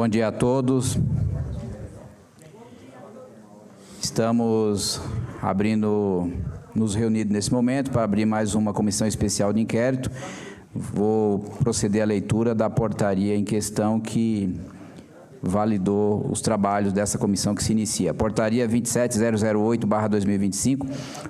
Bom dia a todos. Estamos nos reunidos nesse momento para abrir mais uma comissão especial de inquérito. Vou proceder à leitura da portaria em questão que validou os trabalhos dessa comissão que se inicia. Portaria 27008/2025,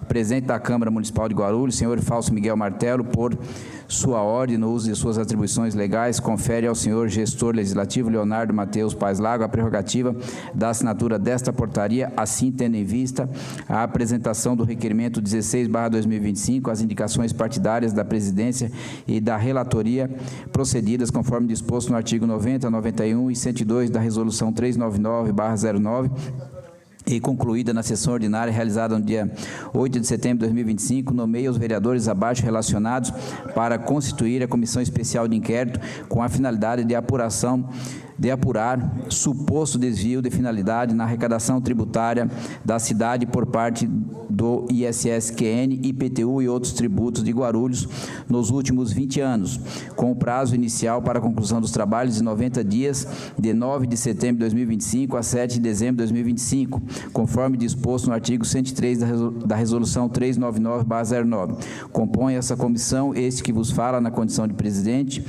presidente da Câmara Municipal de Guarulhos, senhor Fausto Miguel Martelo, por sua ordem, no uso de suas atribuições legais, confere ao senhor gestor legislativo Leonardo Matheus Paes Lago a prerrogativa da assinatura desta portaria, assim tendo em vista a apresentação do requerimento 16/2025, as indicações partidárias da presidência e da relatoria procedidas conforme disposto no artigo 90, 91 e 102 da resolução 399/09, e concluída na sessão ordinária realizada no dia 8 de setembro de 2025, nomeia os vereadores abaixo relacionados para constituir a comissão especial de inquérito com a finalidade de apurar suposto desvio de finalidade na arrecadação tributária da cidade por parte do ISSQN, IPTU e outros tributos de Guarulhos nos últimos 20 anos, com o prazo inicial para a conclusão dos trabalhos de 90 dias, de 9 de setembro de 2025 a 7 de dezembro de 2025, conforme disposto no artigo 103 da Resolução 399/09. Compõe essa comissão este que vos fala na condição de presidente,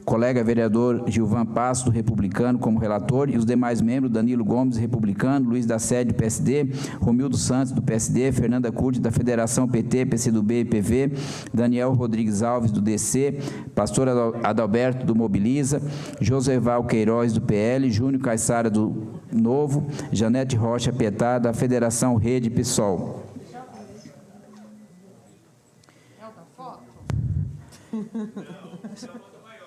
colega vereador Gilvan Passos, do Republicano, como relator, e os demais membros, Danilo Gomes, Republicano, Luiz da Sede, do PSD, Romildo Santos, do PSD, Fernanda Curti, da Federação PT, PCdoB e PV, Daniel Rodrigues Alves, do DC, Pastor Adalberto, do Mobiliza, Joseval Queiroz, do PL, Júnior Caissara, do Novo, Janete Rocha Petá, da Federação Rede PSOL.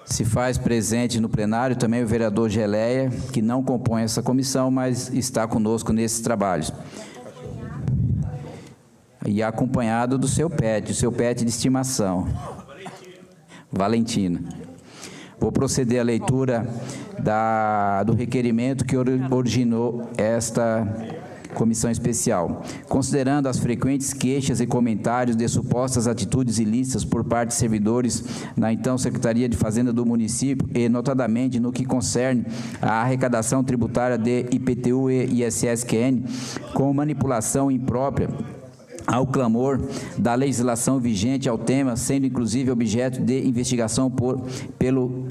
Se faz presente no plenário também o vereador Geleia, que não compõe essa comissão, mas está conosco nesses trabalhos. E acompanhado do seu pet de estimação, Valentina. Vou proceder à leitura do requerimento que originou esta comissão especial. Considerando as frequentes queixas e comentários de supostas atitudes ilícitas por parte de servidores na então Secretaria de Fazenda do município e, notadamente, no que concerne à arrecadação tributária de IPTU e ISSQN, com manipulação imprópria ao clamor da legislação vigente ao tema, sendo inclusive objeto de investigação pelo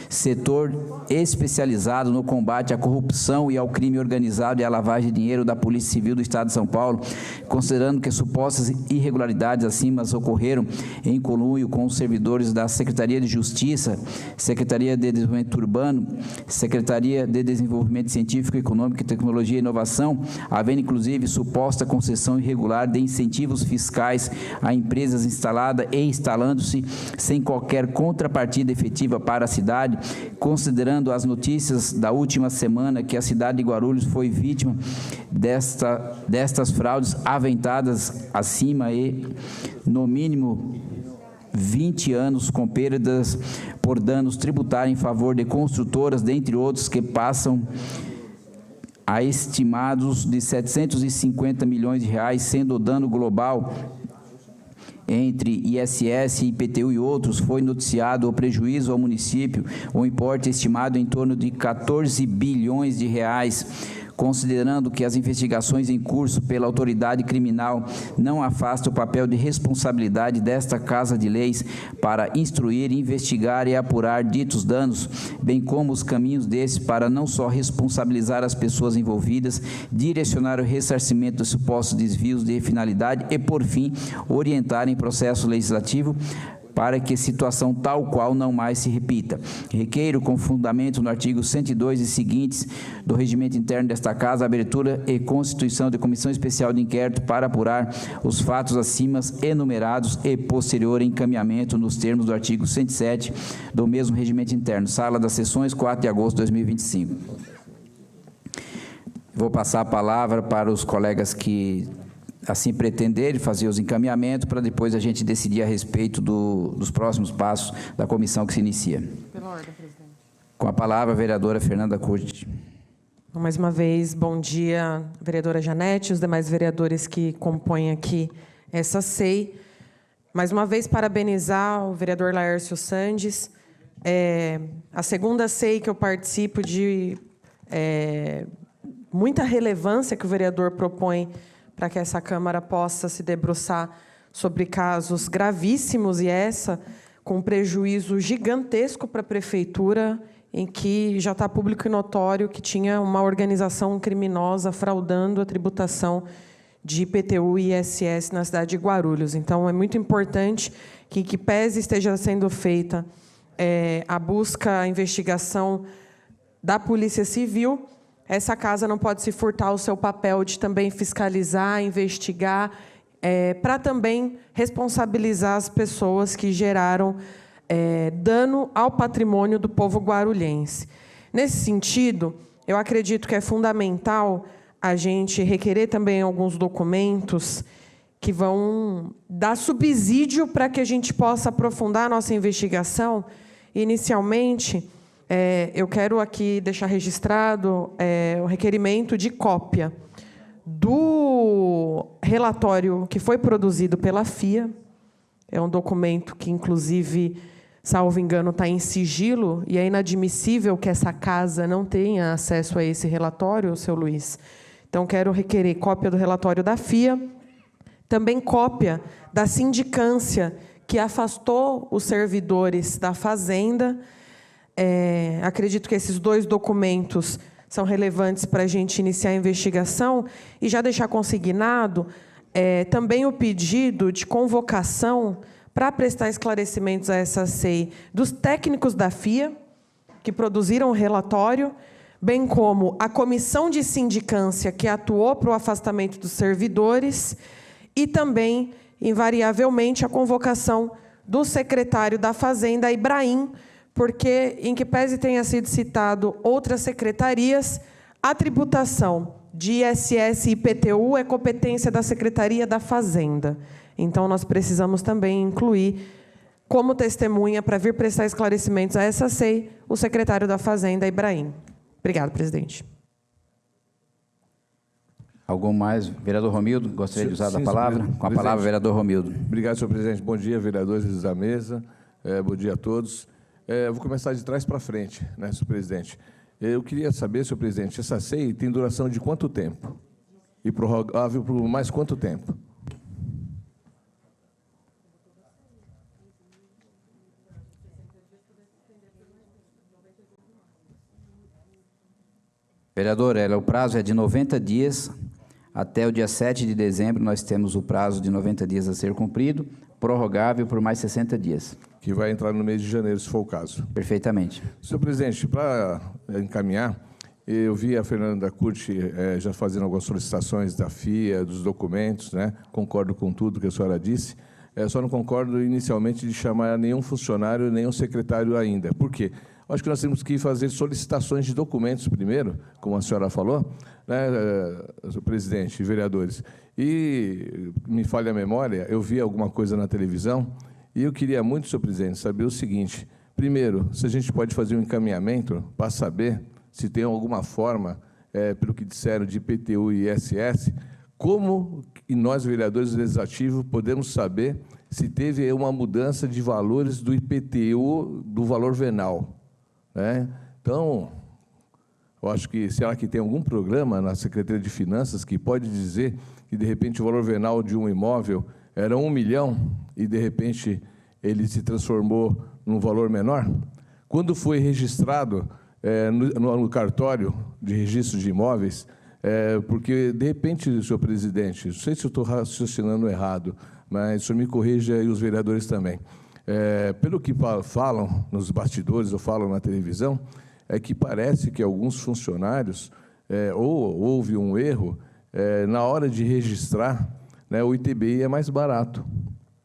setor especializado no combate à corrupção e ao crime organizado e à lavagem de dinheiro da Polícia Civil do Estado de São Paulo, considerando que supostas irregularidades acima ocorreram em conluio com os servidores da Secretaria de Justiça, Secretaria de Desenvolvimento Urbano, Secretaria de Desenvolvimento Científico, Econômico, Tecnologia e Inovação, havendo inclusive suposta concessão irregular de incentivos fiscais a empresas instaladas e instalando-se sem qualquer contrapartida efetiva para a cidade, considerando as notícias da última semana que a cidade de Guarulhos foi vítima destas fraudes aventadas acima e, no mínimo, 20 anos com perdas por danos tributários em favor de construtoras, dentre outros, que passam a estimados de 750 milhões de reais, sendo o dano global entre ISS, IPTU e outros, foi noticiado o prejuízo ao município, o importe estimado em torno de 14 bilhões de reais, considerando que as investigações em curso pela autoridade criminal não afastam o papel de responsabilidade desta Casa de Leis para instruir, investigar e apurar ditos danos, bem como os caminhos desses para não só responsabilizar as pessoas envolvidas, direcionar o ressarcimento dos supostos desvios de finalidade e, por fim, orientar em processo legislativo para que situação tal qual não mais se repita. Requeiro, com fundamento no artigo 102 e seguintes do regimento interno desta Casa, a abertura e constituição de comissão especial de inquérito para apurar os fatos acima enumerados e posterior encaminhamento nos termos do artigo 107 do mesmo regimento interno. Sala das Sessões, 4 de agosto de 2025. Vou passar a palavra para os colegas que assim pretenderem fazer os encaminhamentos, para depois a gente decidir a respeito dos próximos passos da comissão que se inicia. Pela ordem, presidente. Com a palavra, a vereadora Fernanda Curti. Mais uma vez, bom dia, vereadora Janete, os demais vereadores que compõem aqui essa SEI. Mais uma vez, parabenizar o vereador Laércio Sandes a segunda SEI que eu participo de muita relevância que o vereador propõe para que essa Câmara possa se debruçar sobre casos gravíssimos, e essa com um prejuízo gigantesco para a Prefeitura, em que já está público e notório que tinha uma organização criminosa fraudando a tributação de IPTU e ISS na cidade de Guarulhos. Então, é muito importante que, em que pese esteja sendo feita a busca, a investigação da Polícia Civil, essa casa não pode se furtar o seu papel de também fiscalizar, investigar, para também responsabilizar as pessoas que geraram dano ao patrimônio do povo guarulhense. Nesse sentido, eu acredito que é fundamental a gente requerer também alguns documentos que vão dar subsídio para que a gente possa aprofundar a nossa investigação. Inicialmente, eu quero aqui deixar registrado o requerimento de cópia do relatório que foi produzido pela FIA. É um documento que, inclusive, salvo engano, está em sigilo, e é inadmissível que essa casa não tenha acesso a esse relatório, seu Luiz. Então, quero requerer cópia do relatório da FIA, também cópia da sindicância que afastou os servidores da Fazenda. Acredito que esses dois documentos são relevantes para a gente iniciar a investigação, e já deixar consignado também o pedido de convocação para prestar esclarecimentos a essa SEI dos técnicos da FIA, que produziram o relatório, bem como a comissão de sindicância que atuou para o afastamento dos servidores, e também, invariavelmente, a convocação do secretário da Fazenda, Ibrahim, porque, em que pese tenha sido citado outras secretarias, a tributação de ISS e IPTU é competência da Secretaria da Fazenda. Então, nós precisamos também incluir, como testemunha, para vir prestar esclarecimentos a essa SEI, o secretário da Fazenda, Ibrahim. Obrigado, presidente. Algum mais? Vereador Romildo, gostaria de usar a palavra? Com a palavra, vereador Romildo. Obrigado, senhor presidente. Bom dia, vereadores da mesa. Bom dia a todos. Vou começar de trás para frente, né, senhor presidente. Eu queria saber, senhor presidente, essa SEI tem duração de quanto tempo? E prorrogável por mais quanto tempo? Vereador, o prazo é de 90 dias. Até o dia 7 de dezembro, nós temos o prazo de 90 dias a ser cumprido, prorrogável por mais 60 dias. Que vai entrar no mês de janeiro, se for o caso. Perfeitamente. Senhor presidente, para encaminhar, eu vi a Fernanda Curti já fazendo algumas solicitações da FIA, dos documentos, né? Concordo com tudo que a senhora disse. Só não concordo inicialmente de chamar nenhum funcionário, nenhum secretário ainda. Por quê? Acho que nós temos que fazer solicitações de documentos primeiro, como a senhora falou, né, senhor presidente e vereadores. E, me falha a memória, eu vi alguma coisa na televisão e eu queria muito, senhor presidente, saber o seguinte. Primeiro, se a gente pode fazer um encaminhamento para saber se tem alguma forma, pelo que disseram, de IPTU e ISS, como que nós, vereadores do Legislativo, podemos saber se teve uma mudança de valores do IPTU, do valor venal. Então, eu acho que, será que tem algum programa na Secretaria de Finanças que pode dizer que, de repente, o valor venal de um imóvel era 1 milhão e, de repente, ele se transformou num valor menor? Quando foi registrado no cartório de registro de imóveis, porque, de repente, senhor presidente, não sei se eu estou raciocinando errado, mas o senhor me corrija e os vereadores também. Pelo que falam nos bastidores ou falam na televisão, é que parece que alguns funcionários, ou houve um erro, na hora de registrar, né, o ITBI é mais barato.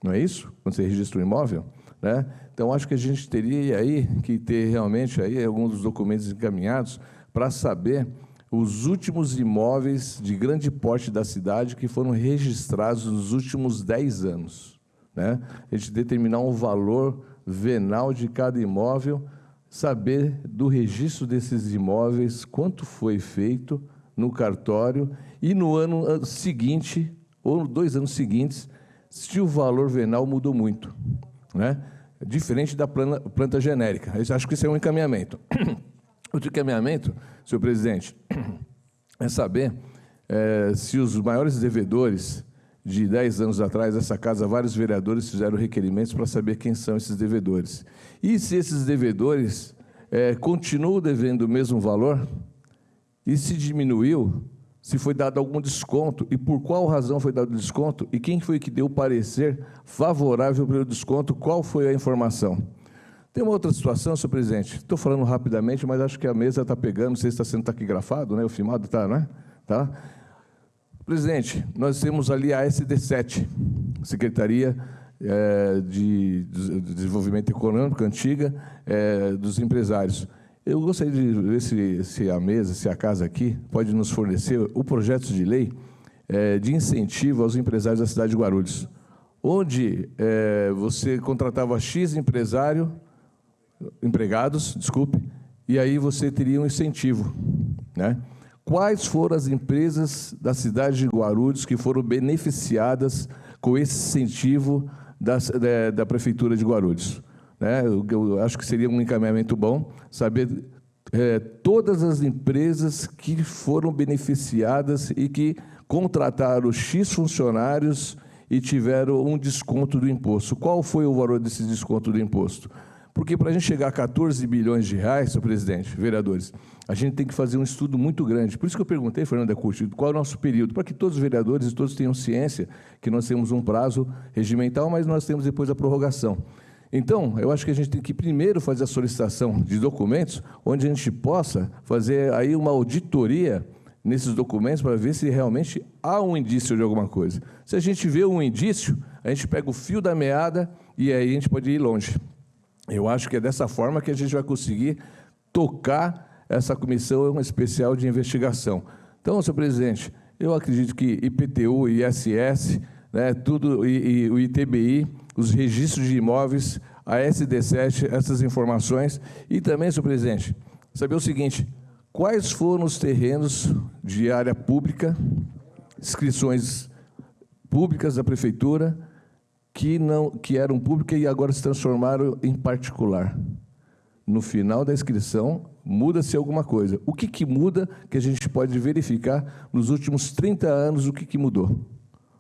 Não é isso? Quando você registra um imóvel, né? Então, acho que a gente teria aí que ter realmente aí alguns dos documentos encaminhados para saber os últimos imóveis de grande porte da cidade que foram registrados nos últimos 10 anos. Né? A gente determinar um valor venal de cada imóvel, saber do registro desses imóveis, quanto foi feito no cartório, e no ano seguinte, ou 2 anos seguintes, se o valor venal mudou muito. Né? diferente da planta genérica. Eu acho que isso é um encaminhamento. Outro encaminhamento, senhor presidente, é saber se os maiores devedores de 10 anos atrás, essa casa, vários vereadores fizeram requerimentos para saber quem são esses devedores. E se esses devedores continuam devendo o mesmo valor, e se diminuiu, se foi dado algum desconto, e por qual razão foi dado o desconto, e quem foi que deu o parecer favorável pelo desconto, qual foi a informação. Tem uma outra situação, senhor presidente, estou falando rapidamente, mas acho que a mesa está pegando, não sei se está sendo taquigrafado, né? O filmado está, não é? Tá? Presidente, nós temos ali a SD7, Secretaria de Desenvolvimento Econômico, antiga, dos empresários. Eu gostaria de ver se a mesa, se a casa aqui, pode nos fornecer o projeto de lei de incentivo aos empresários da cidade de Guarulhos, onde você contratava X empregados, e aí você teria um incentivo, né? Quais foram as empresas da cidade de Guarulhos que foram beneficiadas com esse incentivo da Prefeitura de Guarulhos? Eu acho que seria um encaminhamento bom saber todas as empresas que foram beneficiadas e que contrataram X funcionários e tiveram um desconto do imposto. Qual foi o valor desse desconto do imposto? Porque para a gente chegar a 14 bilhões de reais, senhor presidente, vereadores, a gente tem que fazer um estudo muito grande. Por isso que eu perguntei, Fernanda Curti, qual é o nosso período, para que todos os vereadores e todos tenham ciência que nós temos um prazo regimental, mas nós temos depois a prorrogação. Então, eu acho que a gente tem que primeiro fazer a solicitação de documentos, onde a gente possa fazer aí uma auditoria nesses documentos para ver se realmente há um indício de alguma coisa. Se a gente vê um indício, a gente pega o fio da meada e aí a gente pode ir longe. Eu acho que é dessa forma que a gente vai conseguir tocar essa comissão especial de investigação. Então, senhor presidente, eu acredito que IPTU, ISS, tudo, e o ITBI, os registros de imóveis, a SD7, essas informações, e também, senhor presidente, saber o seguinte: quais foram os terrenos de área pública, inscrições públicas da prefeitura, que eram públicas e agora se transformaram em particular. No final da inscrição, muda-se alguma coisa. O que muda que a gente pode verificar nos últimos 30 anos o que mudou?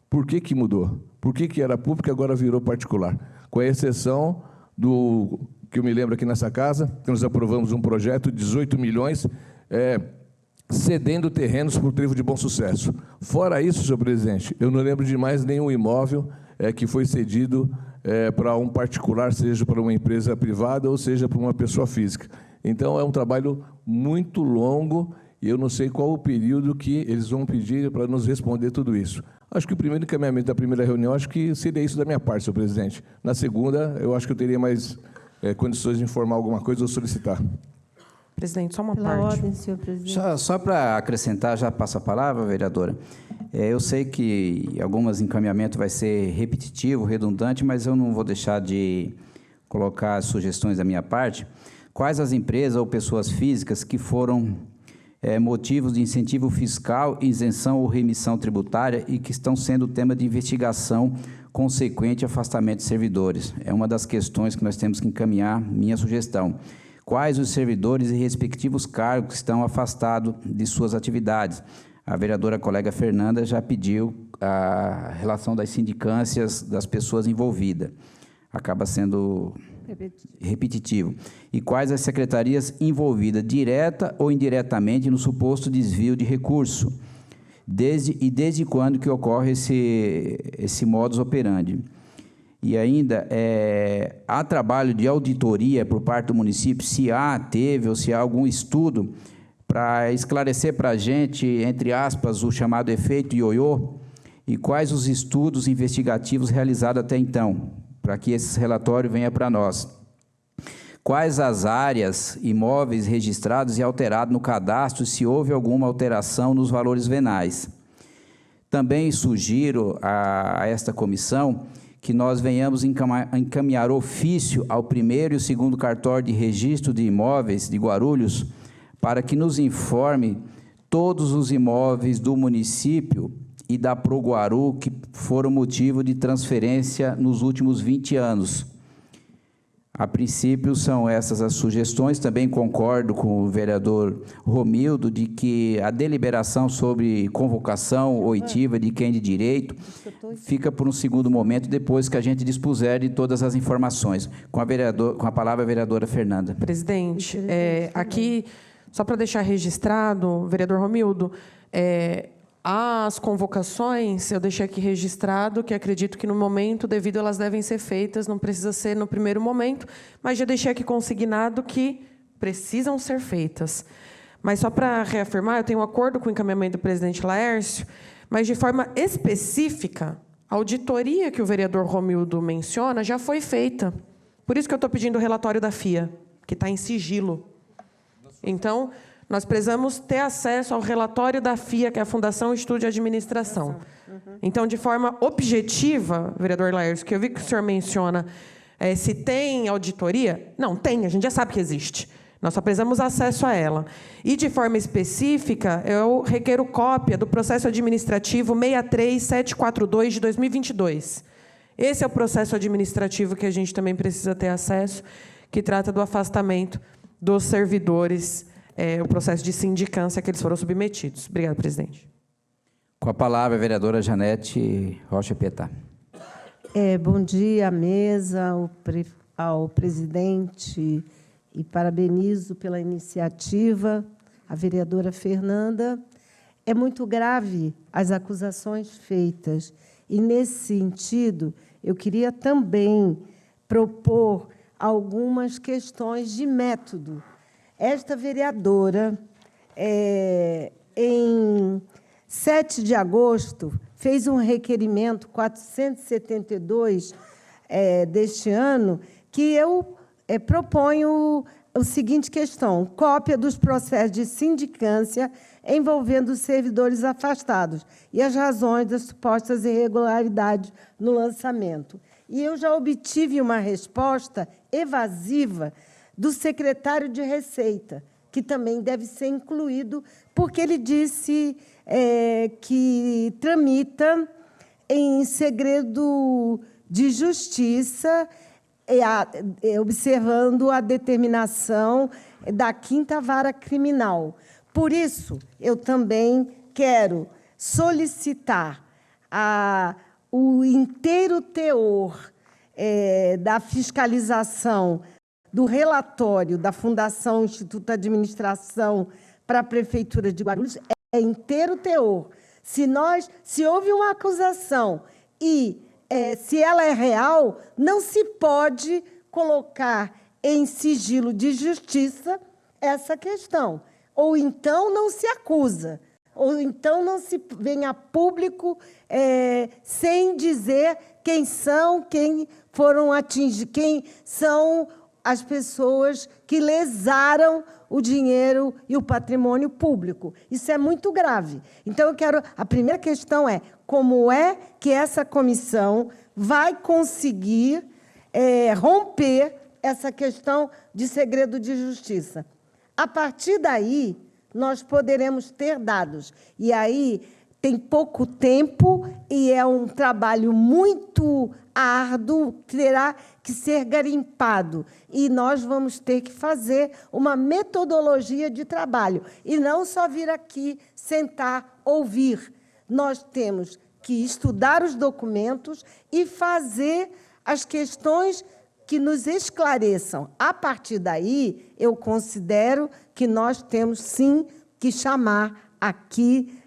Por que mudou? Por que era público e agora virou particular? Com a exceção do que eu me lembro aqui nessa casa, que nós aprovamos um projeto de 18 milhões, cedendo terrenos para o Trevo de Bom Sucesso. Fora isso, senhor presidente, eu não lembro de mais nenhum imóvel que foi cedido para um particular, seja para uma empresa privada ou seja para uma pessoa física. Então, é um trabalho muito longo e eu não sei qual o período que eles vão pedir para nos responder tudo isso. Acho que o primeiro encaminhamento da primeira reunião, acho que seria isso da minha parte, senhor presidente. Na segunda, eu acho que eu teria mais condições de informar alguma coisa ou solicitar. Presidente, só uma Pela parte. ordem, senhor presidente. Só para acrescentar, já passo a palavra, vereadora. Eu sei que alguns encaminhamentos vai ser repetitivo, redundante, mas eu não vou deixar de colocar sugestões da minha parte. Quais as empresas ou pessoas físicas que foram motivos de incentivo fiscal, isenção ou remissão tributária e que estão sendo tema de investigação consequente afastamento de servidores? É uma das questões que nós temos que encaminhar, minha sugestão. Quais os servidores e respectivos cargos que estão afastados de suas atividades? A vereadora colega Fernanda já pediu a relação das sindicâncias das pessoas envolvidas. Acaba sendo repetitivo. E quais as secretarias envolvidas, direta ou indiretamente, no suposto desvio de recurso? Desde quando que ocorre esse modus operandi? E ainda, há trabalho de auditoria por parte do município, se teve ou se há algum estudo para esclarecer para a gente, entre aspas, o chamado efeito ioiô, e quais os estudos investigativos realizados até então, para que esse relatório venha para nós. Quais as áreas, imóveis registrados e alterados no cadastro, se houve alguma alteração nos valores venais. Também sugiro a esta comissão que nós venhamos encaminhar ofício ao primeiro e o segundo cartório de registro de imóveis de Guarulhos para que nos informe todos os imóveis do município e da Proguaru que foram motivo de transferência nos últimos 20 anos. A princípio, são essas as sugestões. Também concordo com o vereador Romildo de que a deliberação sobre convocação oitiva de quem de direito fica por um segundo momento, depois que a gente dispuser de todas as informações. Com a palavra, a vereadora Fernanda. Presidente, aqui, só para deixar registrado, vereador Romildo, as convocações, eu deixei aqui registrado que acredito que, no momento devido, elas devem ser feitas, não precisa ser no primeiro momento, mas já deixei aqui consignado que precisam ser feitas. Mas, só para reafirmar, eu tenho um acordo com o encaminhamento do presidente Laércio, mas, de forma específica, a auditoria que o vereador Romildo menciona já foi feita. Por isso que eu estou pedindo o relatório da FIA, que está em sigilo. Então, nós precisamos ter acesso ao relatório da FIA, que é a Fundação Estudo de Administração. Então, de forma objetiva, vereador Laércio, que eu vi que o senhor menciona, se tem auditoria, não, tem, a gente já sabe que existe. Nós só precisamos acesso a ela. E, de forma específica, eu requero cópia do processo administrativo 63742 de 2022. Esse é o processo administrativo que a gente também precisa ter acesso, que trata do afastamento dos servidores, o processo de sindicância que eles foram submetidos. Obrigada, presidente. Com a palavra, a vereadora Janete Rocha Pietá. Bom dia à mesa, ao presidente, e parabenizo pela iniciativa, a vereadora Fernanda. É muito grave as acusações feitas, e, nesse sentido, eu queria também propor algumas questões de método. Esta vereadora, em 7 de agosto, fez um requerimento 472 deste ano, que eu proponho a seguinte questão: cópia dos processos de sindicância envolvendo os servidores afastados e as razões das supostas irregularidades no lançamento. E eu já obtive uma resposta evasiva do secretário de Receita, que também deve ser incluído, porque ele disse que tramita em segredo de justiça, observando a determinação da 5ª Vara Criminal. Por isso, eu também quero solicitar o inteiro teor da fiscalização do relatório da Fundação Instituto de Administração para a Prefeitura de Guarulhos, inteiro teor. Se houve uma acusação e se ela é real, não se pode colocar em sigilo de justiça essa questão. Ou então não se acusa, ou então não se vem a público sem dizer quem são, quem foram atingidos, quem são as pessoas que lesaram o dinheiro e o patrimônio público. Isso é muito grave. Então, a primeira questão é: como é que essa comissão vai conseguir romper essa questão de segredo de justiça? A partir daí, nós poderemos ter dados. E aí tem pouco tempo e é um trabalho muito árduo, que terá que ser garimpado. E nós vamos ter que fazer uma metodologia de trabalho. E não só vir aqui, sentar, ouvir. Nós temos que estudar os documentos e fazer as questões que nos esclareçam. A partir daí, eu considero que nós temos, sim, que chamar aqui,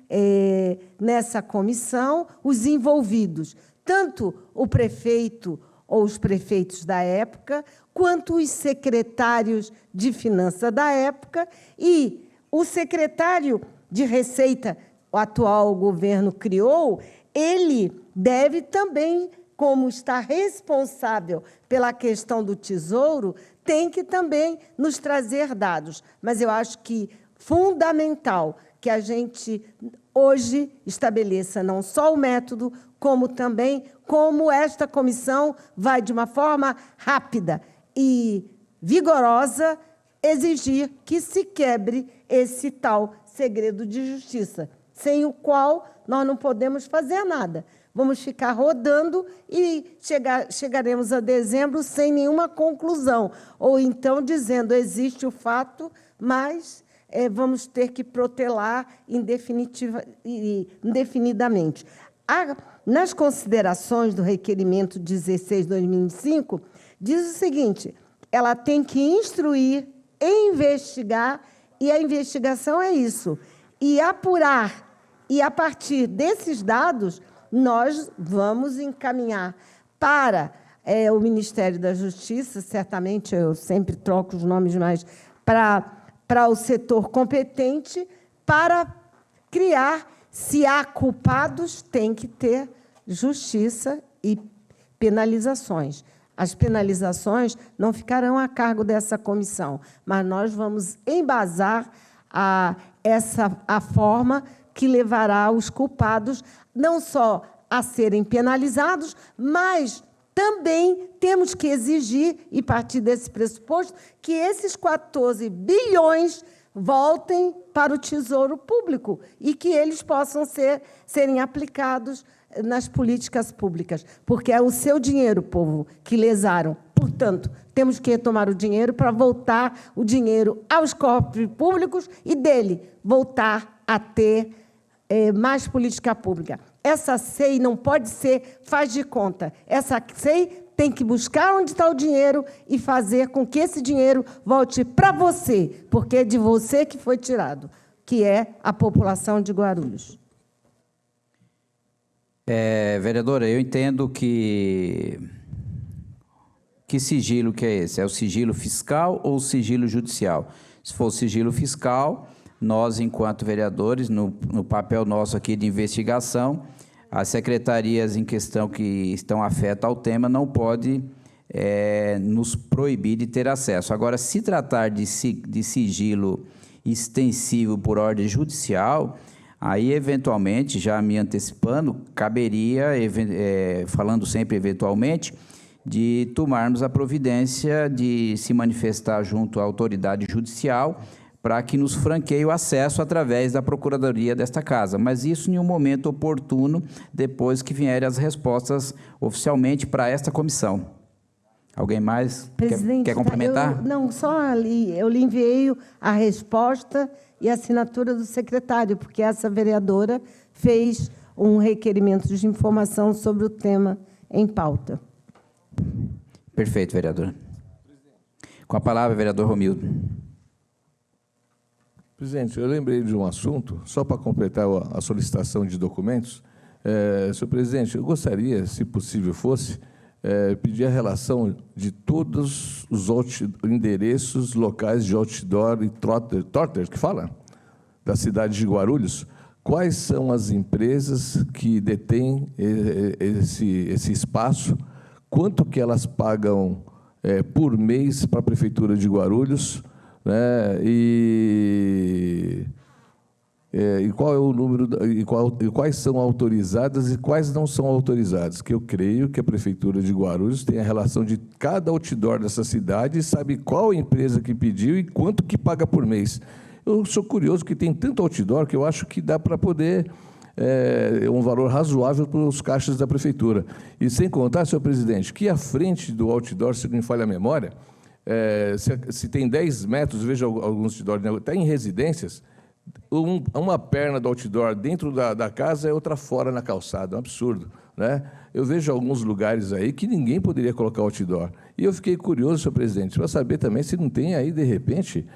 nessa comissão, os envolvidos, tanto o prefeito ou os prefeitos da época, quanto os secretários de Finanças da época e o secretário de Receita, o atual governo criou, ele deve também, como está responsável pela questão do Tesouro, tem que também nos trazer dados. Mas eu acho que fundamental que a gente hoje estabeleça não só o método, como também como esta comissão vai, de uma forma rápida e vigorosa, exigir que se quebre esse tal segredo de justiça, sem o qual nós não podemos fazer nada, vamos ficar rodando e chegaremos a dezembro sem nenhuma conclusão. Ou então dizendo, existe o fato, mas vamos ter que protelar indefinidamente. Nas considerações do requerimento 16/2005, diz o seguinte, ela tem que instruir, investigar, e a investigação é isso, e apurar, e a partir desses dados, nós vamos encaminhar para o Ministério da Justiça, certamente eu sempre troco os nomes, mas para o setor competente, para criar, se há culpados, tem que ter justiça e penalizações. As penalizações não ficarão a cargo dessa comissão, mas nós vamos embasar a forma que levará os culpados não só a serem penalizados, mas também temos que exigir, e partir desse pressuposto, que esses 14 bilhões voltem para o Tesouro Público e que eles possam serem aplicados nas políticas públicas, porque é o seu dinheiro, povo, que lesaram. Portanto, temos que retomar o dinheiro para voltar o dinheiro aos cofres públicos e dele voltar a ter mais política pública. Essa SEI não pode ser faz de conta. Essa SEI tem que buscar onde está o dinheiro e fazer com que esse dinheiro volte para você, porque é de você que foi tirado, que é a população de Guarulhos. Vereadora, eu entendo que sigilo que é esse? É o sigilo fiscal ou o sigilo judicial? Se for o sigilo fiscal, nós, enquanto vereadores, no papel nosso aqui de investigação, as secretarias em questão que estão afetas ao tema não podem nos proibir de ter acesso. Agora, se tratar de sigilo extensivo por ordem judicial, aí, eventualmente, já me antecipando, caberia, falando sempre eventualmente, de tomarmos a providência de se manifestar junto à autoridade judicial para que nos franqueie o acesso através da Procuradoria desta Casa. Mas isso em um momento oportuno, depois que vierem as respostas oficialmente para esta comissão. Alguém mais quer complementar? Não, só eu lhe enviei a resposta e a assinatura do secretário, porque essa vereadora fez um requerimento de informação sobre o tema em pauta. Perfeito, vereadora. Com a palavra, vereador Romildo. Presidente, eu lembrei de um assunto, só para completar a solicitação de documentos. Senhor presidente, eu gostaria, se possível fosse, pedir a relação de todos os endereços locais de outdoor e trotter, que fala, da cidade de Guarulhos. Quais são as empresas que detêm esse espaço? Quanto que elas pagam por mês para a Prefeitura de Guarulhos? Né? E qual é o número, e quais são autorizadas e quais não são autorizadas? Que eu creio que a Prefeitura de Guarulhos tem a relação de cada outdoor dessa cidade e sabe qual empresa que pediu e quanto que paga por mês. Eu sou curioso que tem tanto outdoor que eu acho que dá para poder um valor razoável para os caixas da Prefeitura. E sem contar, senhor presidente, que à frente do outdoor, se não me falha a memória, se tem 10 metros, veja alguns outdoors, até em residências, uma perna do outdoor dentro da casa é outra fora na calçada, é um absurdo, né? Eu vejo alguns lugares aí que ninguém poderia colocar outdoor. E eu fiquei curioso, senhor presidente, para saber também se não tem aí, de repente,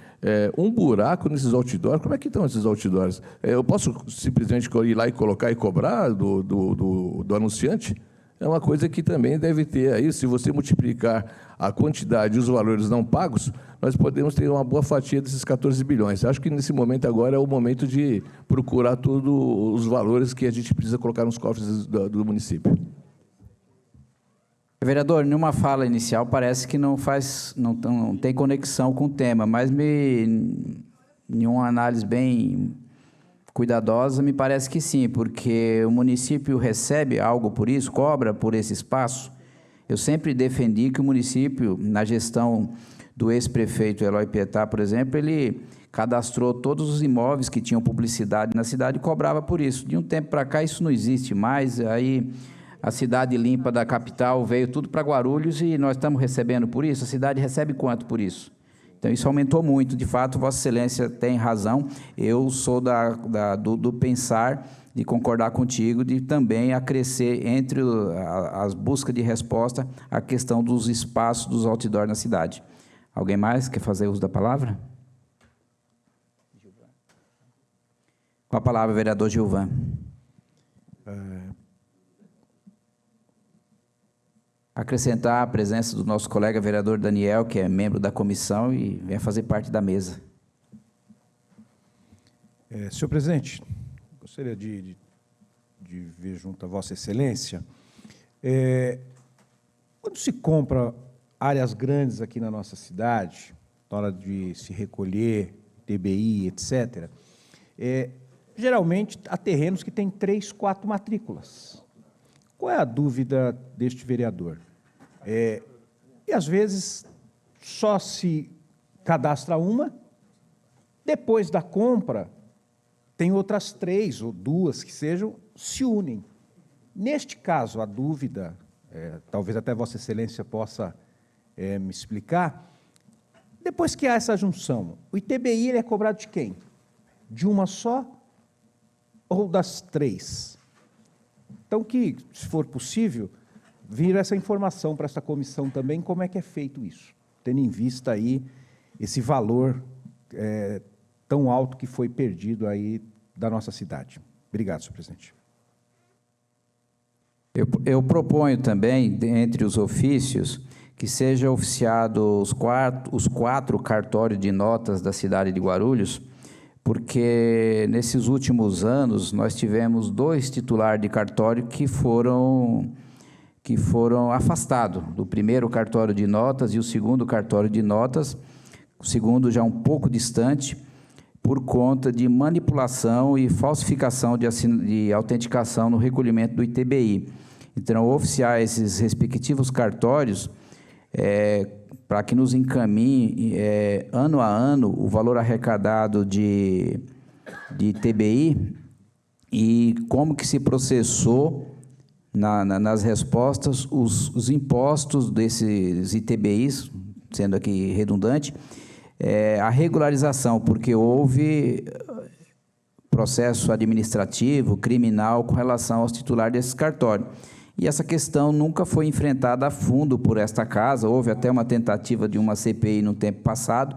um buraco nesses outdoors. Como é que estão esses outdoors? Eu posso simplesmente ir lá e colocar e cobrar do anunciante? É uma coisa que também deve ter aí, se você multiplicar a quantidade e os valores não pagos, nós podemos ter uma boa fatia desses 14 bilhões. Acho que, nesse momento, agora é o momento de procurar todos os valores que a gente precisa colocar nos cofres do município. Vereador, numa fala inicial, parece que não tem conexão com o tema, mas em uma análise bem cuidadosa, me parece que sim, porque o município recebe algo por isso, cobra por esse espaço. Eu sempre defendi que o município, na gestão do ex-prefeito Eloy Pietá, por exemplo, ele cadastrou todos os imóveis que tinham publicidade na cidade e cobrava por isso. De um tempo para cá, isso não existe mais. Aí, a cidade limpa da capital veio tudo para Guarulhos e nós estamos recebendo por isso. A cidade recebe quanto por isso? Então, isso aumentou muito. De fato, Vossa Excelência tem razão. Eu sou do pensar, de concordar contigo, de também acrescer entre as buscas de resposta a questão dos espaços dos outdoor na cidade. Alguém mais quer fazer uso da palavra? Com a palavra, vereador Gilvan. Acrescentar a presença do nosso colega vereador Daniel, que é membro da comissão e vem fazer parte da mesa. Senhor presidente, gostaria de ver junto a Vossa Excelência, quando se compra áreas grandes aqui na nossa cidade, na hora de se recolher, TBI, etc., geralmente há terrenos que têm 3, 4 matrículas. Qual é a dúvida deste vereador? E, às vezes, só se cadastra uma, depois da compra, tem outras 3 ou 2 que sejam, se unem. Neste caso, a dúvida, talvez até Vossa Excelência possa me explicar, depois que há essa junção, o ITBI ele é cobrado de quem? De uma só ou das 3? Então, que, se for possível, vir essa informação para essa comissão também, como é que é feito isso, tendo em vista aí esse valor tão alto que foi perdido aí da nossa cidade. Obrigado, senhor presidente. Eu proponho também, entre os ofícios, que seja oficiado os 4 cartórios de notas da cidade de Guarulhos, porque nesses últimos anos nós tivemos 2 titulares de cartório que foram afastados, do primeiro cartório de notas e o segundo cartório de notas, o segundo já um pouco distante, por conta de manipulação e falsificação de autenticação no recolhimento do ITBI. Então, oficiar esses respectivos cartórios, para que nos encaminhe, ano a ano, o valor arrecadado de ITBI e como que se processou nas respostas os impostos desses ITBIs, sendo aqui redundante, a regularização, porque houve processo administrativo, criminal, com relação aos titulares desses cartórios. E essa questão nunca foi enfrentada a fundo por esta casa, houve até uma tentativa de uma CPI no tempo passado,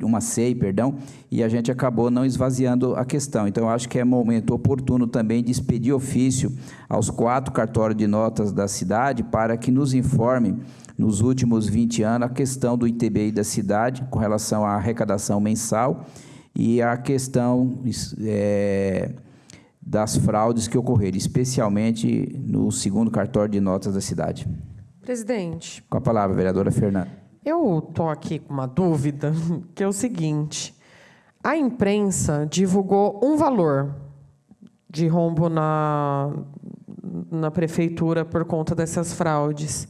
uma SEI, perdão, e a gente acabou não esvaziando a questão. Então, eu acho que é momento oportuno também de expedir ofício aos 4 cartórios de notas da cidade para que nos informem, nos últimos 20 anos, a questão do ITBI da cidade, com relação à arrecadação mensal e a questão das fraudes que ocorreram, especialmente no segundo cartório de notas da cidade. Presidente. Com a palavra, vereadora Fernanda. Eu estou aqui com uma dúvida, que é o seguinte: a imprensa divulgou um valor de rombo na prefeitura por conta dessas fraudes.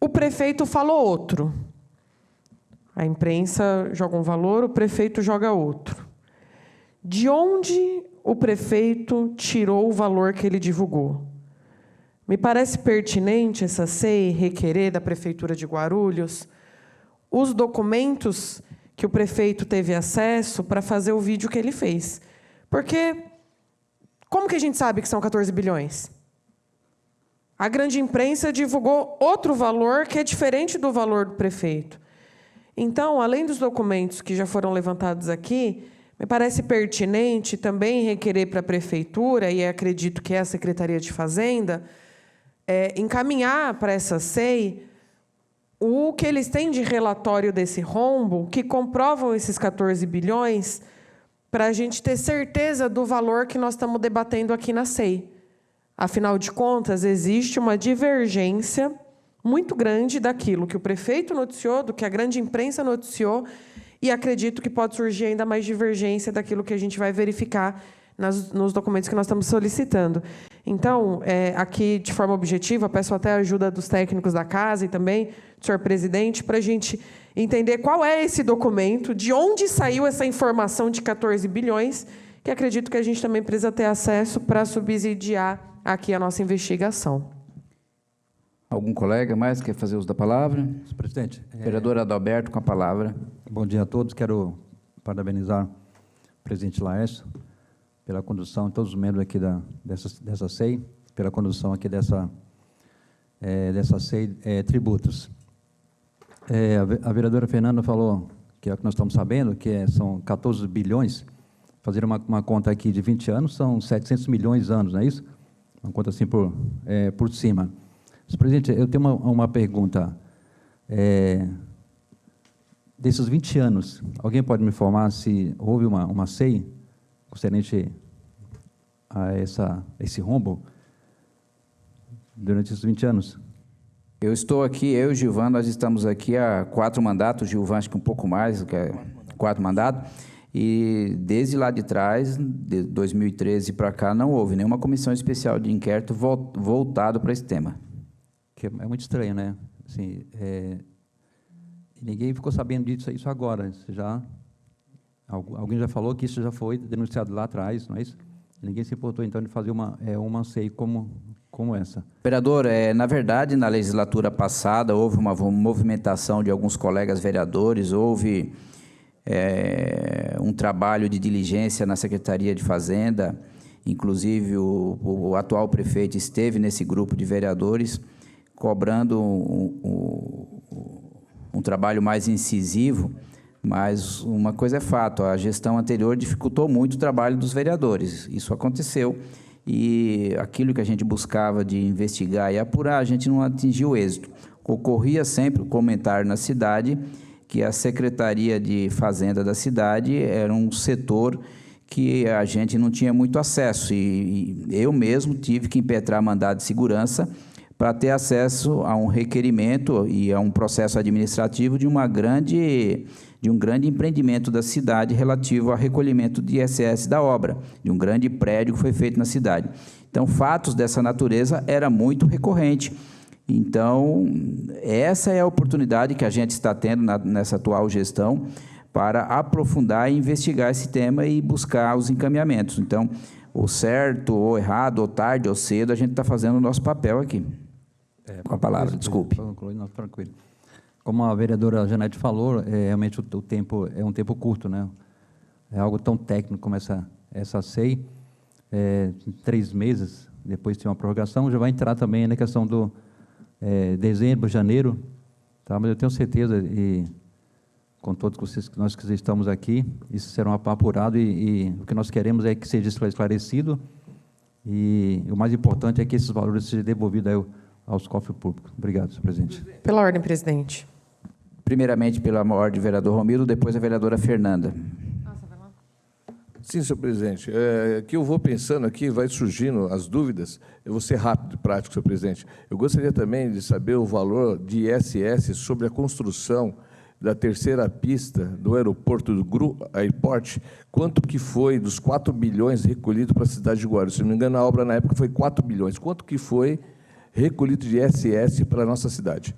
O prefeito falou outro. A imprensa joga um valor, o prefeito joga outro. De onde o prefeito tirou o valor que ele divulgou? Me parece pertinente essa SEI requerer da Prefeitura de Guarulhos os documentos que o prefeito teve acesso para fazer o vídeo que ele fez. Porque como que a gente sabe que são 14 bilhões? A grande imprensa divulgou outro valor que é diferente do valor do prefeito. Então, além dos documentos que já foram levantados aqui, me parece pertinente também requerer para a Prefeitura, e acredito que é a Secretaria de Fazenda, encaminhar para essa SEI o que eles têm de relatório desse rombo, que comprovam esses 14 bilhões, para a gente ter certeza do valor que nós estamos debatendo aqui na SEI. Afinal de contas, existe uma divergência muito grande daquilo que o prefeito noticiou, do que a grande imprensa noticiou, e acredito que pode surgir ainda mais divergência daquilo que a gente vai verificar nos documentos que nós estamos solicitando. Então, aqui, de forma objetiva, peço até a ajuda dos técnicos da casa e também do senhor presidente, para a gente entender qual é esse documento, de onde saiu essa informação de 14 bilhões, que acredito que a gente também precisa ter acesso para subsidiar aqui a nossa investigação. Algum colega mais quer fazer uso da palavra? Senhor presidente. Vereador Adalberto, com a palavra. Bom dia a todos. Quero parabenizar o presidente Laércio pela condução, todos os membros aqui dessa SEI, pela condução aqui dessa SEI tributos. A vereadora Fernanda falou, que é o que nós estamos sabendo, que são 14 bilhões, fazer uma conta aqui de 20 anos, são 700 milhões de anos, não é isso? Uma conta assim por cima. Senhor presidente, eu tenho uma pergunta. Desses 20 anos, alguém pode me informar se houve uma SEI concernente a esse rombo durante esses 20 anos? Eu estou aqui, eu e o Gilvan, nós estamos aqui há 4 mandatos, o Gilvan acho que um pouco mais, que é 4 mandatos, e desde lá de trás, de 2013 para cá, não houve nenhuma comissão especial de inquérito voltado para esse tema. Que é muito estranho, né? Assim, ninguém ficou sabendo disso agora. Alguém já falou que isso já foi denunciado lá atrás, não é isso? Ninguém se importou, então, de fazer uma SEI como essa. Vereador, na verdade, na legislatura passada, houve uma movimentação de alguns colegas vereadores, houve um trabalho de diligência na Secretaria de Fazenda, inclusive o atual prefeito esteve nesse grupo de vereadores, cobrando um trabalho mais incisivo, mas uma coisa é fato, a gestão anterior dificultou muito o trabalho dos vereadores, isso aconteceu, e aquilo que a gente buscava de investigar e apurar, a gente não atingiu êxito. Ocorria sempre o comentário na cidade que a Secretaria de Fazenda da cidade era um setor que a gente não tinha muito acesso, e eu mesmo tive que impetrar mandado de segurança para ter acesso a um requerimento e a um processo administrativo de um grande empreendimento da cidade relativo ao recolhimento de ISS da obra, de um grande prédio que foi feito na cidade. Então, fatos dessa natureza era muito recorrente. Então, essa é a oportunidade que a gente está tendo nessa atual gestão para aprofundar e investigar esse tema e buscar os encaminhamentos. Então, ou certo, ou errado, ou tarde, ou cedo, a gente está fazendo o nosso papel aqui. Com a palavra, desculpe. Tranquilo. Como a vereadora Janete falou, realmente o tempo é um tempo curto, né? É algo tão técnico como essa SEI, 3 meses, depois tem uma prorrogação, já vai entrar também na questão do dezembro, janeiro, tá? Mas eu tenho certeza, e com todos vocês, que nós que estamos aqui, isso será apurado, e o que nós queremos é que seja esclarecido, e o mais importante é que esses valores sejam devolvidos aos cofres públicos. Obrigado, senhor presidente. Pela ordem, presidente. Primeiramente, pela ordem, vereador Romildo, depois a vereadora Fernanda. Sim, senhor presidente. Que eu vou pensando aqui, vai surgindo as dúvidas. Eu vou ser rápido e prático, senhor presidente. Eu gostaria também de saber o valor de ISS sobre a construção da 3ª pista do aeroporto do GRU Airport, quanto que foi dos 4 bilhões recolhidos para a cidade de Guarulhos? Se não me engano, a obra na época foi 4 bilhões. Quanto que foi recolhido de ISS para a nossa cidade?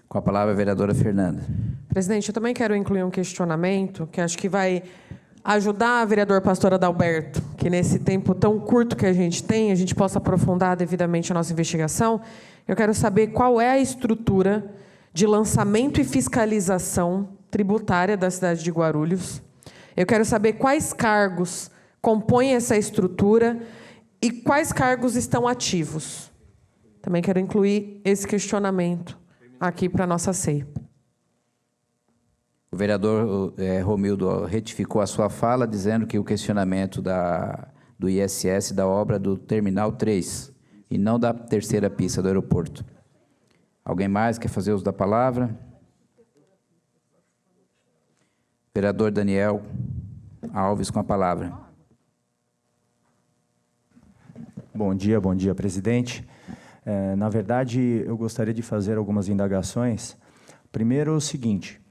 Com a palavra, a vereadora Fernanda. Presidente, eu também quero incluir um questionamento que acho que vai ajudar a vereador pastor Adalberto, que nesse tempo tão curto que a gente tem, a gente possa aprofundar devidamente a nossa investigação. Eu quero saber qual é a estrutura de lançamento e fiscalização tributária da cidade de Guarulhos. Eu quero saber quais cargos compõem essa estrutura e quais cargos estão ativos. Também quero incluir esse questionamento aqui para a nossa SEI. O vereador Romildo retificou a sua fala, dizendo que o questionamento do ISS da obra do Terminal 3, e não da 3ª pista do aeroporto. Alguém mais quer fazer uso da palavra? Vereador Daniel Alves, com a palavra. Bom dia, presidente. Na verdade, eu gostaria de fazer algumas indagações. Primeiro, o seguinte,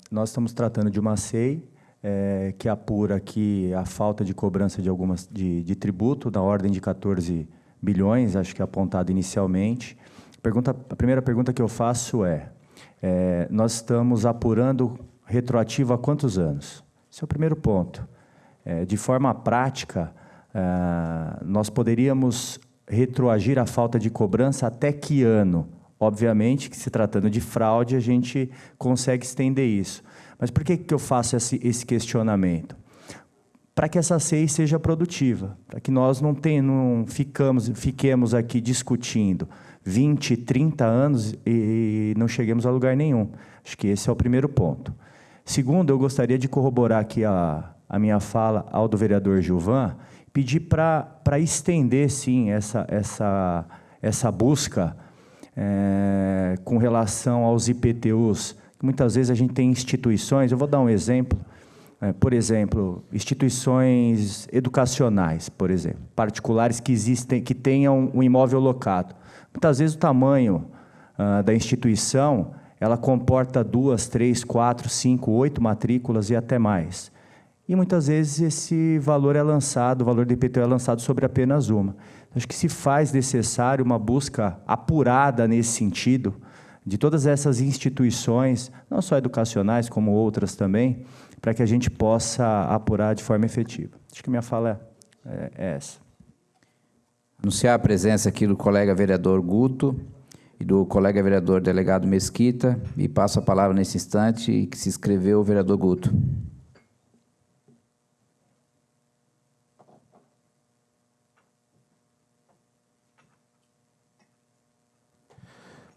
nós estamos tratando de uma SEI que apura aqui a falta de cobrança de tributo, da ordem de 14 bilhões, acho que apontado inicialmente. A primeira pergunta que eu faço nós estamos apurando retroativo há quantos anos? Esse é o primeiro ponto. De forma prática, nós poderíamos retroagir a falta de cobrança até que ano? Obviamente que, se tratando de fraude, a gente consegue estender isso. Mas por que eu faço esse questionamento? Para que essa CEI seja produtiva, para que nós não fiquemos aqui discutindo 20, 30 anos e não cheguemos a lugar nenhum. Acho que esse é o primeiro ponto. Segundo, eu gostaria de corroborar aqui a minha fala ao do vereador Gilvan, pedir para estender, sim, essa busca com relação aos IPTUs. Muitas vezes a gente tem instituições, eu vou dar um exemplo, por exemplo, instituições educacionais, por exemplo, particulares que tenham um imóvel locado. Muitas vezes o tamanho da instituição, ela comporta 2, 3, 4, 5, 8 matrículas e até mais. E muitas vezes esse valor o valor do IPTU é lançado sobre apenas uma. Acho que se faz necessário uma busca apurada nesse sentido, de todas essas instituições, não só educacionais, como outras também, para que a gente possa apurar de forma efetiva. Acho que minha fala é essa. Anunciar a presença aqui do colega vereador Guto e do colega vereador delegado Mesquita, e passo a palavra nesse instante, que se inscreveu o vereador Guto.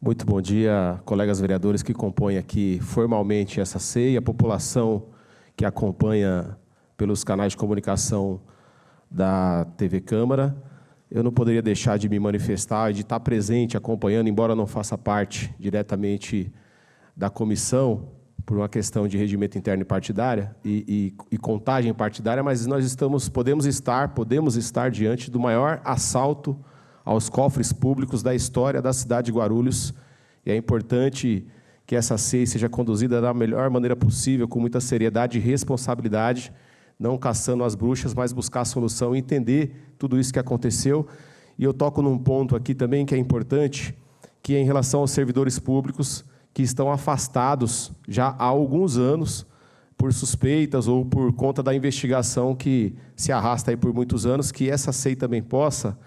Muito bom dia, colegas vereadores que compõem aqui formalmente essa CEI, a população que acompanha pelos canais de comunicação da TV Câmara. Eu não poderia deixar de me manifestar e de estar presente, acompanhando, embora não faça parte diretamente da comissão, por uma questão de regimento interno e partidária e contagem partidária, mas nós podemos estar diante do maior assalto aos cofres públicos da história da cidade de Guarulhos, e é importante que essa CEI seja conduzida da melhor maneira possível, com muita seriedade e responsabilidade, não caçando as bruxas, mas buscar a solução e entender tudo isso que aconteceu. E eu toco num ponto aqui também que é importante, que é em relação aos servidores públicos que estão afastados já há alguns anos por suspeitas ou por conta da investigação que se arrasta aí por muitos anos, que essa CEI também possa,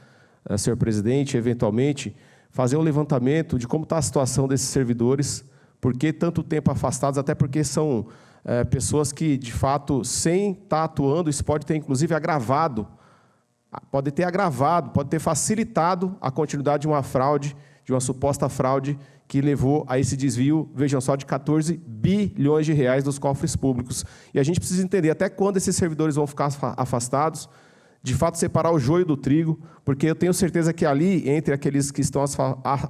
senhor presidente, eventualmente, fazer um levantamento de como está a situação desses servidores, por que tanto tempo afastados, até porque são pessoas que, de fato, sem estar atuando, isso pode ter, inclusive, pode ter facilitado a continuidade de uma fraude, de uma suposta fraude, que levou a esse desvio, vejam só, de 14 bilhões de reais dos cofres públicos. E a gente precisa entender até quando esses servidores vão ficar afastados, de fato, separar o joio do trigo, porque eu tenho certeza que ali, entre aqueles que estão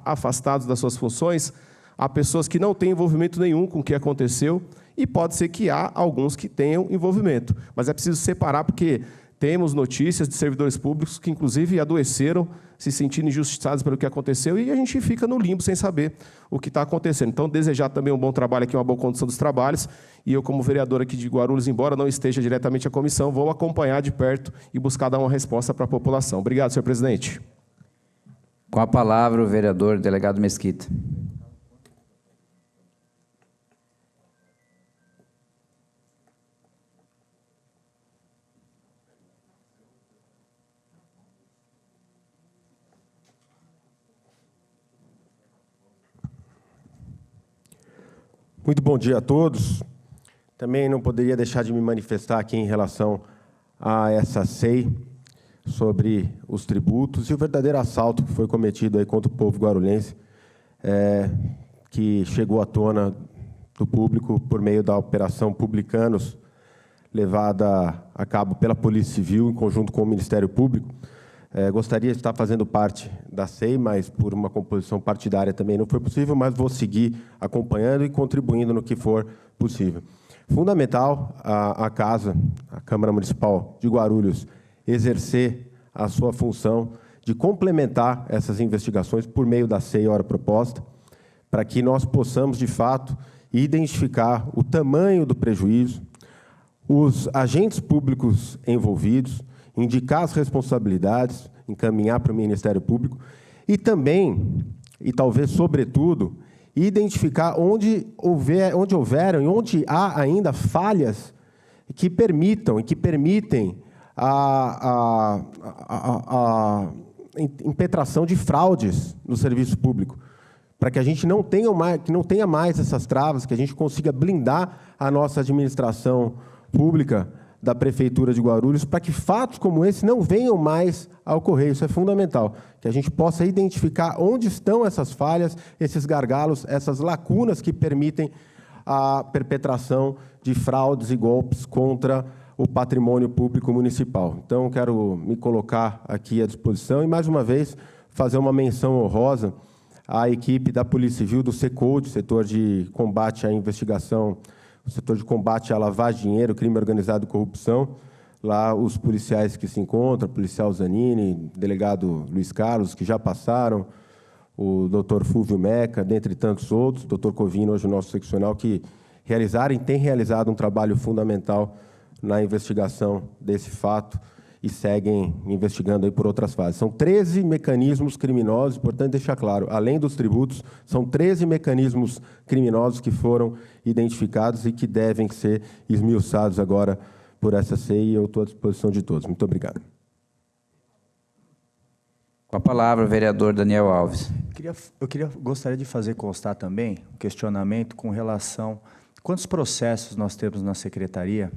afastados das suas funções, há pessoas que não têm envolvimento nenhum com o que aconteceu, e pode ser que há alguns que tenham envolvimento. Mas é preciso separar, porque temos notícias de servidores públicos que, inclusive, adoeceram, se sentindo injustiçados pelo que aconteceu, e a gente fica no limbo sem saber o que está acontecendo. Então, desejar também um bom trabalho aqui, uma boa condução dos trabalhos, e eu, como vereador aqui de Guarulhos, embora não esteja diretamente à comissão, vou acompanhar de perto e buscar dar uma resposta para a população. Obrigado, senhor presidente. Com a palavra, o vereador delegado Mesquita. Muito bom dia a todos. Também não poderia deixar de me manifestar aqui em relação a essa CEI sobre os tributos e o verdadeiro assalto que foi cometido aí contra o povo guarulhense, que chegou à tona do público por meio da Operação Publicanos, levada a cabo pela Polícia Civil em conjunto com o Ministério Público. Gostaria de estar fazendo parte da CEI, mas por uma composição partidária também não foi possível, mas vou seguir acompanhando e contribuindo no que for possível. Fundamental a Câmara Municipal de Guarulhos, exercer a sua função de complementar essas investigações por meio da CEI hora proposta, para que nós possamos, de fato, identificar o tamanho do prejuízo, os agentes públicos envolvidos, indicar as responsabilidades, encaminhar para o Ministério Público e também, e talvez sobretudo, identificar onde houveram e onde há ainda falhas que permitem a impetração de fraudes no serviço público, para que a gente não tenha mais essas travas, que a gente consiga blindar a nossa administração pública da Prefeitura de Guarulhos, para que fatos como esse não venham mais a ocorrer. Isso é fundamental, que a gente possa identificar onde estão essas falhas, esses gargalos, essas lacunas que permitem a perpetração de fraudes e golpes contra o patrimônio público municipal. Então, quero me colocar aqui à disposição e, mais uma vez, fazer uma menção honrosa à equipe da Polícia Civil, do SECODE, setor de combate à investigação, o setor de combate à lavagem de dinheiro, crime organizado e corrupção. Lá, os policiais que se encontram, o policial Zanini, delegado Luiz Carlos, que já passaram, o doutor Fúvio Meca, dentre tantos outros, o doutor Covino, hoje o nosso seccional, que têm realizado um trabalho fundamental na investigação desse fato e seguem investigando aí por outras fases. São 13 mecanismos criminosos, importante deixar claro, além dos tributos, são 13 mecanismos criminosos que foram identificados e que devem ser esmiuçados agora por essa CEI, e eu estou à disposição de todos. Muito obrigado. Com a palavra, o vereador Daniel Alves. Gostaria de fazer constar também um questionamento com relação a quantos processos nós temos na Secretaria,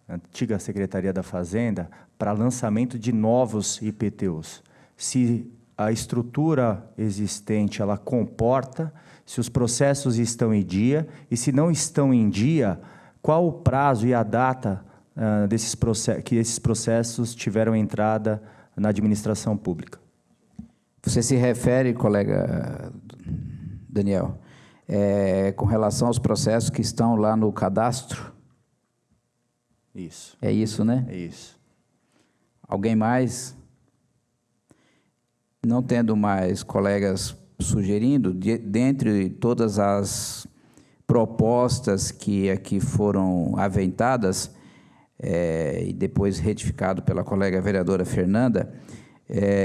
antiga Secretaria da Fazenda, para lançamento de novos IPTUs. Se a estrutura existente ela comporta, se os processos estão em dia, e se não estão em dia, qual o prazo e a data que esses processos tiveram entrada na administração pública? Você se refere, colega Daniel, com relação aos processos que estão lá no cadastro? Isso. É isso, né? É isso. Alguém mais? Não tendo mais colegas sugerindo, dentre todas as propostas que aqui foram aventadas, e depois retificado pela colega vereadora Fernanda,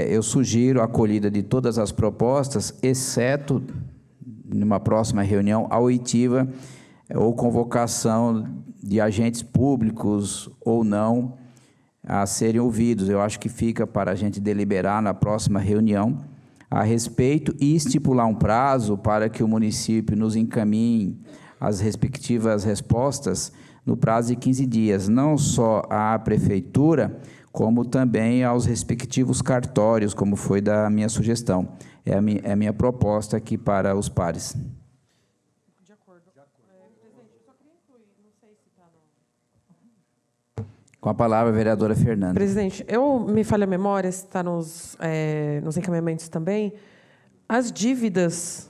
eu sugiro a acolhida de todas as propostas, exceto, numa próxima reunião, a oitiva ou convocação de agentes públicos ou não a serem ouvidos. Eu acho que fica para a gente deliberar na próxima reunião a respeito e estipular um prazo para que o município nos encaminhe as respectivas respostas no prazo de 15 dias, não só à prefeitura, como também aos respectivos cartórios, como foi da minha sugestão. É a minha proposta aqui para os pares. De acordo. Presidente, eu só queria incluir, não sei se está no... Com a palavra, a vereadora Fernanda. Presidente, me falha a memória, se está nos encaminhamentos também, as dívidas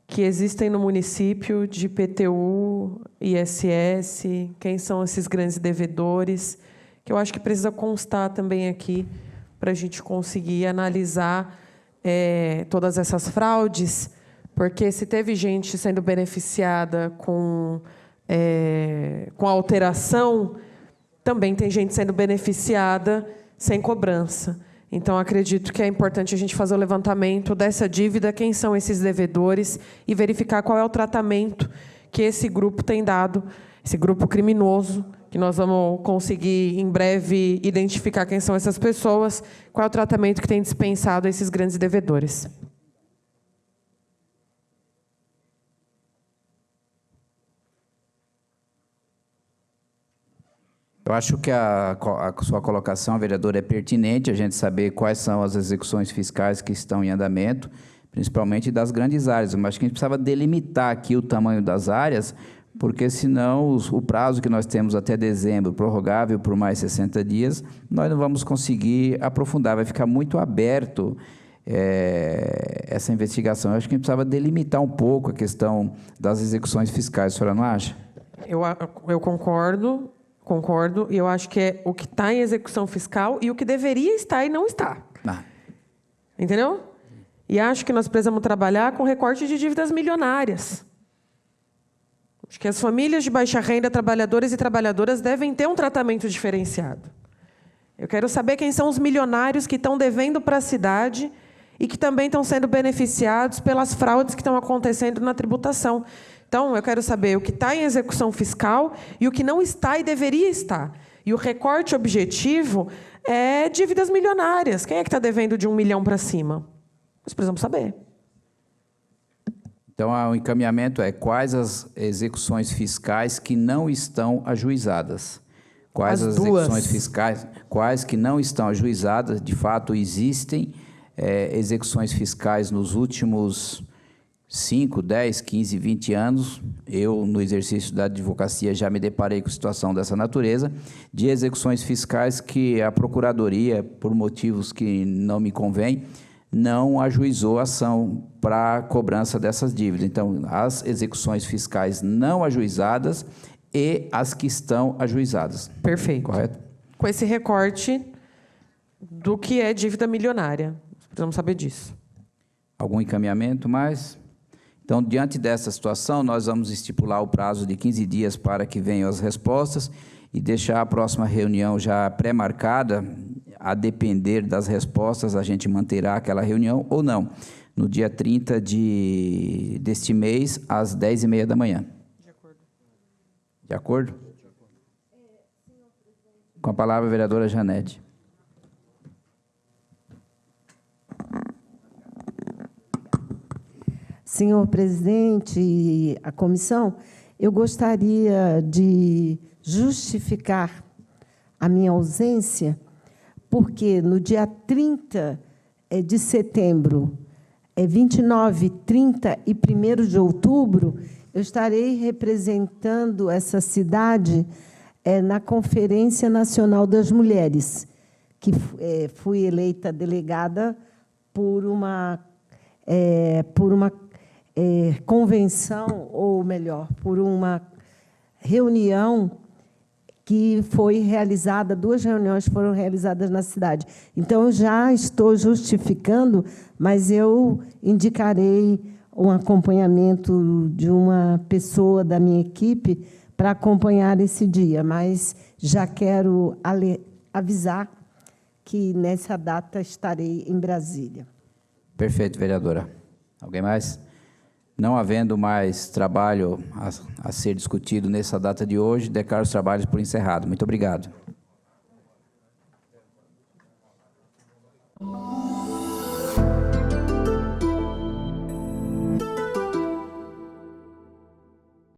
que existem no município de IPTU, ISS, quem são esses grandes devedores, que eu acho que precisa constar também aqui para a gente conseguir analisar todas essas fraudes, porque se teve gente sendo beneficiada com a alteração, também tem gente sendo beneficiada sem cobrança. Então, acredito que é importante a gente fazer o levantamento dessa dívida, quem são esses devedores, e verificar qual é o tratamento que esse grupo tem dado, esse grupo criminoso, que nós vamos conseguir, em breve, identificar quem são essas pessoas, qual é o tratamento que tem dispensado a esses grandes devedores. Eu acho que a sua colocação, vereador, é pertinente, a gente saber quais são as execuções fiscais que estão em andamento, principalmente das grandes áreas. Mas acho que a gente precisava delimitar aqui o tamanho das áreas, porque senão o prazo que nós temos até dezembro, prorrogável por mais 60 dias, nós não vamos conseguir aprofundar, vai ficar muito aberto essa investigação. Eu acho que a gente precisava delimitar um pouco a questão das execuções fiscais, a senhora não acha? Eu concordo, e eu acho que é o que está em execução fiscal e o que deveria estar e não está. Entendeu? E acho que nós precisamos trabalhar com recorte de dívidas milionárias. Acho que as famílias de baixa renda, trabalhadores e trabalhadoras, devem ter um tratamento diferenciado. Eu quero saber quem são os milionários que estão devendo para a cidade e que também estão sendo beneficiados pelas fraudes que estão acontecendo na tributação. Então, eu quero saber o que está em execução fiscal e o que não está e deveria estar. E o recorte objetivo é dívidas milionárias. Quem é que está devendo de 1 milhão para cima? Nós precisamos saber. Então, o encaminhamento é quais as execuções fiscais que não estão ajuizadas. Quais as execuções fiscais, quais que não estão ajuizadas, de fato existem execuções fiscais nos últimos 5, 10, 15, 20 anos. Eu, no exercício da advocacia, já me deparei com situação dessa natureza, de execuções fiscais que a Procuradoria, por motivos que não me convém, não ajuizou ação para cobrança dessas dívidas. Então, as execuções fiscais não ajuizadas e as que estão ajuizadas. Perfeito. Correto? Com esse recorte do que é dívida milionária. Precisamos saber disso. Algum encaminhamento mais? Então, diante dessa situação, nós vamos estipular o prazo de 15 dias para que venham as respostas e deixar a próxima reunião já pré-marcada. A depender das respostas, a gente manterá aquela reunião ou não, no dia 30 deste mês, às 10h30 da manhã. De acordo. De acordo? Com a palavra, a vereadora Janete. Senhor presidente e a comissão, eu gostaria de justificar a minha ausência, porque no dia 30 de setembro, 29, 30 e 1º de outubro, eu estarei representando essa cidade na Conferência Nacional das Mulheres, que fui eleita delegada por uma convenção, ou melhor, por uma reunião que foi realizada, 2 reuniões foram realizadas na cidade. Então, eu já estou justificando, mas eu indicarei um acompanhamento de uma pessoa da minha equipe para acompanhar esse dia, mas já quero avisar que, nessa data, estarei em Brasília. Perfeito, vereadora. Alguém mais? Não havendo mais trabalho a ser discutido nessa data de hoje, declaro os trabalhos por encerrado. Muito obrigado.